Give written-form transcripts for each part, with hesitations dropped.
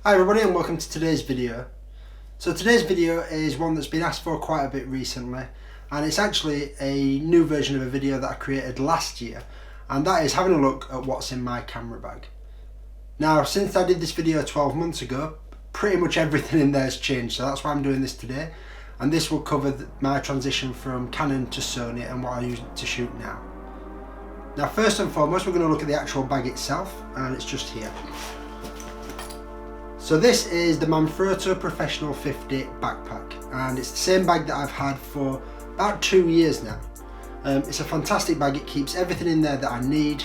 Hi everybody and welcome to today's video. So today's video is one that's been asked for quite a bit recently, and it's actually a new version of a video that I created last year, and that is having a look at what's in my camera bag. Now, since I did this video 12 months ago, pretty much everything in there has changed, so that's why I'm doing this today, and this will cover my transition from Canon to Sony and what I use to shoot now. Now, first and foremost, we're going to look at the actual bag itself, and it's just here. So this is the Manfrotto Professional 50 backpack, and it's the same bag that I've had for about 2 years now. It's a fantastic bag. It keeps everything in there that I need.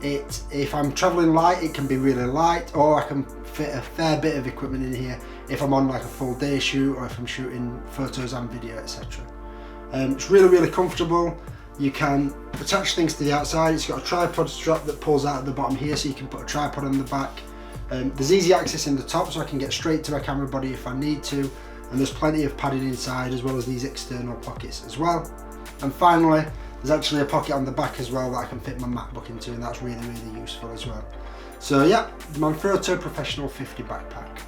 If I'm travelling light, it can be really light, or I can fit a fair bit of equipment in here if I'm on like a full day shoot or if I'm shooting photos and video, etc. It's really comfortable. You can attach things to the outside. It's got a tripod strap that pulls out at the bottom here, so you can put a tripod on the back. There's easy access in the top, so I can get straight to my camera body if I need to, and there's plenty of padding inside as well as these external pockets as well. And finally, there's actually a pocket on the back as well that I can fit my MacBook into, and that's really useful as well. So yeah, the Manfrotto Professional 50 backpack.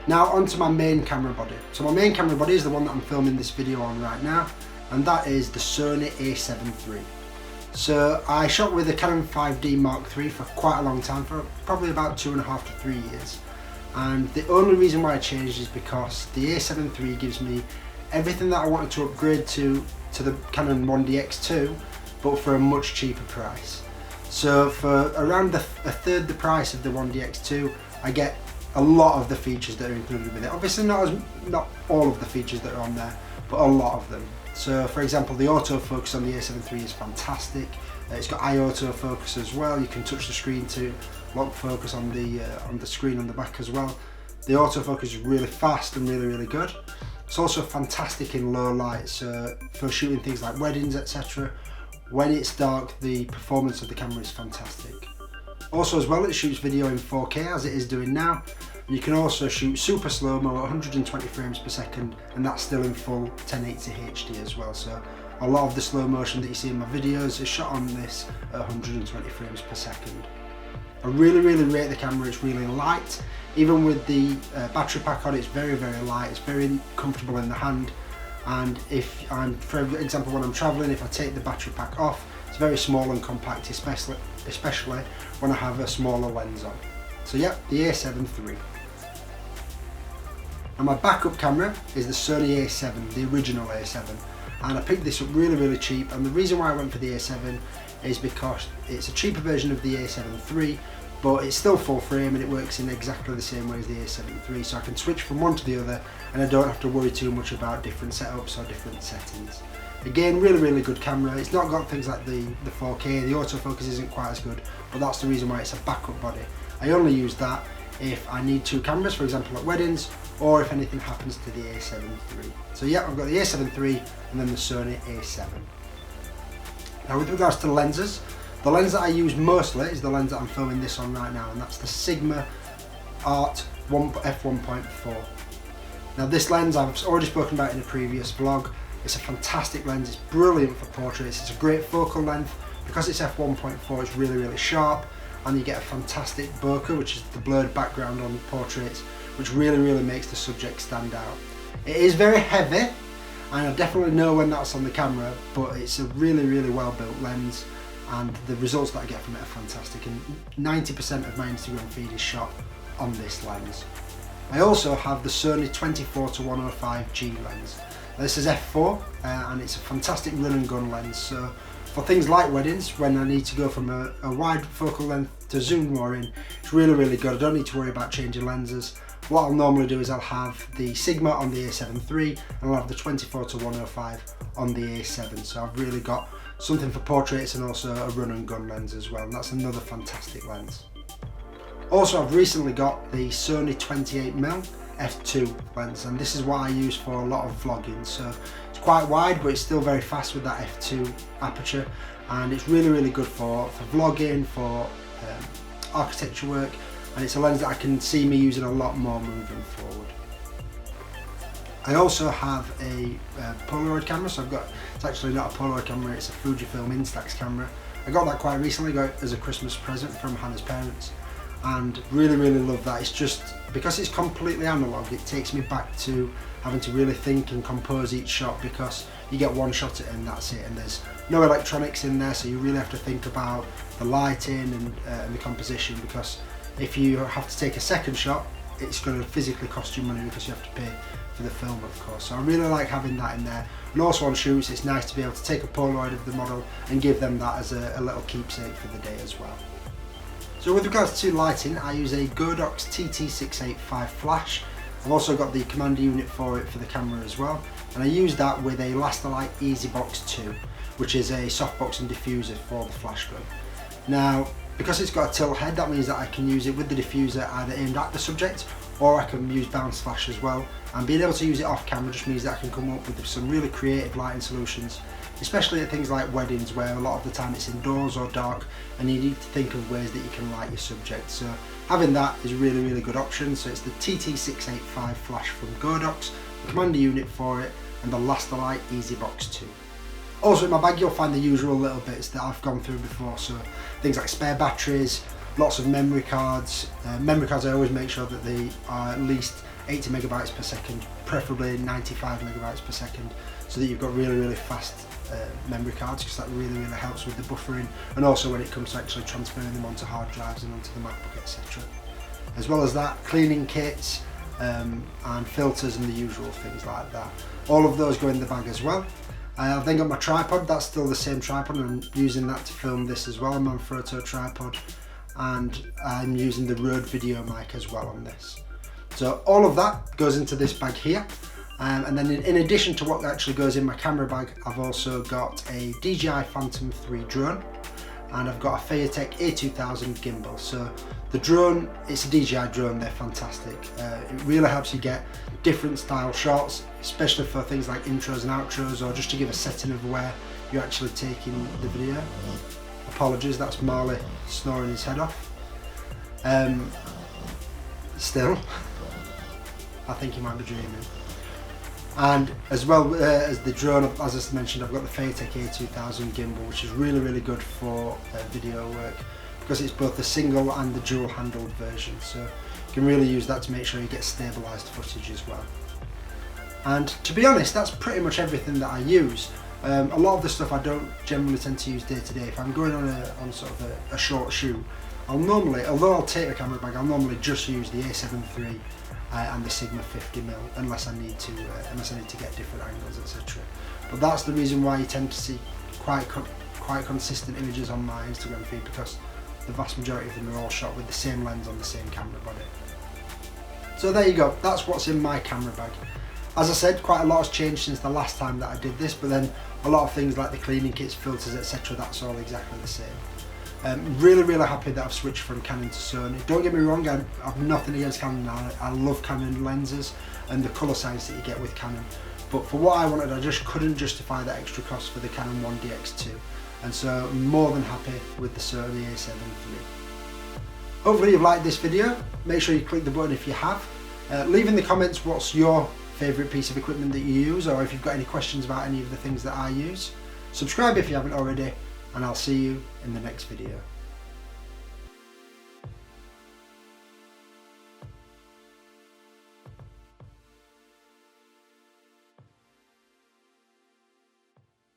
Now onto my main camera body. So my main camera body is the one that I'm filming this video on right now, and that is the Sony a7 III. So I shot with a Canon 5D Mark III for quite a long time, for probably about 2.5 to 3 years. And the only reason why I changed is because the a7 III gives me everything that I wanted to upgrade to the Canon 1DX2, but for a much cheaper price. So for around a third the price of the 1DX2, I get a lot of the features that are included with it. Obviously not all of the features that are on there, but a lot of them. So for example, the autofocus on the a7 III is fantastic. It's got eye autofocus as well. You can touch the screen to lock focus on the screen on the back as well. The autofocus is really fast and really good. It's also fantastic in low light, so for shooting things like weddings, etc. When it's dark, the performance of the camera is fantastic. Also as well, it shoots video in 4K as it is doing now. You can also shoot super slow-mo at 120 frames per second, and that's still in full 1080 HD as well. So a lot of the slow motion that you see in my videos is shot on this at 120 frames per second. I really rate the camera. It's really light. Even with the battery pack on, it's very light. It's very comfortable in the hand. And if I'm, for example, when I'm traveling, if I take the battery pack off, it's very small and compact, especially when I have a smaller lens on. So yeah, the a7 III. And my backup camera is the Sony a7, the original a7, and I picked this up really cheap. And the reason why I went for the a7 is because it's a cheaper version of the a7 III, but it's still full frame and it works in exactly the same way as the a7 III, so I can switch from one to the other and I don't have to worry too much about different setups or different settings. Again, really good camera. It's not got things like the 4K, the autofocus isn't quite as good, but that's the reason why it's a backup body. I only use that if I need two cameras, for example at weddings, or if anything happens to the a7 III. So yeah, I've got the a7 III and then the Sony a7. Now with regards to lenses, the lens that I use mostly is the lens that I'm filming this on right now, and that's the Sigma Art f1.4. Now this lens I've already spoken about in a previous vlog. It's a fantastic lens, it's brilliant for portraits, it's a great focal length. Because it's f1.4, it's really sharp, and you get a fantastic bokeh, which is the blurred background on portraits, which really makes the subject stand out. It is very heavy, and I definitely know when that's on the camera, but it's a really well built lens, and the results that I get from it are fantastic, and 90% of my Instagram feed is shot on this lens. I also have the Sony 24-105G lens. This is f4, and it's a fantastic run and gun lens, so for things like weddings, when I need to go from a wide focal length to zoom more in, it's really good. I don't need to worry about changing lenses. What I'll normally do is I'll have the Sigma on the a7 III and I'll have the 24-105 on the a7, so I've really got something for portraits and also a run and gun lens as well, and that's another fantastic lens. Also, I've recently got the Sony 28mm f2 lens, and this is what I use for a lot of vlogging. So it's quite wide, but it's still very fast with that f2 aperture, and it's really good for vlogging, for architecture work, and it's a lens that I can see me using a lot more moving forward. I also have a Polaroid camera, so it's actually not a Polaroid camera, it's a Fujifilm Instax camera, I got that quite recently, got it as a Christmas present from Hannah's parents, and really love that. It's just, because it's completely analog, it takes me back to having to really think and compose each shot, because you get one shot at it and that's it, and there's no electronics in there, so you really have to think about the lighting and the composition, because if you have to take a second shot, it's going to physically cost you money because you have to pay for the film, of course. So I really like having that in there. And also on shoots, it's nice to be able to take a Polaroid of the model and give them that as a little keepsake for the day as well. So with regards to lighting, I use a Godox TT685 flash. I've also got the commander unit for it for the camera as well, and I use that with a Lastalite EasyBox 2, which is a softbox and diffuser for the flash gun. Now, because it's got a tilt head, that means that I can use it with the diffuser either aimed at the subject, or I can use bounce flash as well. And being able to use it off camera just means that I can come up with some really creative lighting solutions, especially at things like weddings, where a lot of the time it's indoors or dark and you need to think of ways that you can light your subject. So having that is a really good option. So it's the TT685 flash from Godox, the commander unit for it, and the Lastalite EasyBox 2. Also in my bag you'll find the usual little bits that I've gone through before, so things like spare batteries, lots of memory cards. Memory cards, I always make sure that they are at least 80 megabytes per second, preferably 95 megabytes per second, so that you've got really fast memory cards, because that really helps with the buffering, and also when it comes to actually transferring them onto hard drives and onto the MacBook, etc. As well as that, cleaning kits and filters and the usual things like that. All of those go in the bag as well. I've then got my tripod. That's still the same tripod, and I'm using that to film this as well. I'm on Manfrotto tripod, and I'm using the Rode video mic as well on this. So all of that goes into this bag here, and then in addition to what actually goes in my camera bag, I've also got a DJI Phantom 3 drone, and I've got a Faceook A2000 gimbal. So the drone, it's a DJI drone, they're fantastic. It really helps you get different style shots, especially for things like intros and outros, or just to give a setting of where you're actually taking the video. Apologies, that's Marley snoring his head off. Still, I think he might be dreaming. And as well as the drone, as I mentioned, I've got the Faceook A2000 gimbal, which is really good for video work, because it's both the single and the dual handled version, so you can really use that to make sure you get stabilised footage as well. And to be honest, that's pretty much everything that I use. A lot of the stuff I don't generally tend to use day to day. If I'm going on sort of a short shoot, I'll normally, although I'll take the camera bag, I'll normally just use the A7 III and the Sigma 50mm, unless I need to get different angles, etc. But that's the reason why you tend to see quite consistent images on my Instagram feed, because the vast majority of them are all shot with the same lens on the same camera body. So there you go, that's what's in my camera bag. As I said, quite a lot has changed since the last time that I did this, but then a lot of things like the cleaning kits, filters, etc., that's all exactly the same. Really happy that I've switched from Canon to Sony. Don't get me wrong, I've nothing against Canon. I love Canon lenses and the colour science that you get with Canon, but for what I wanted, I just couldn't justify that extra cost for the Canon 1DX2, and so I'm more than happy with the Sony A7 III. Hopefully you've liked this video. Make sure you click the button if you have. Leave in the comments what's your favourite piece of equipment that you use, or if you've got any questions about any of the things that I use. Subscribe if you haven't already, and I'll see you in the next video.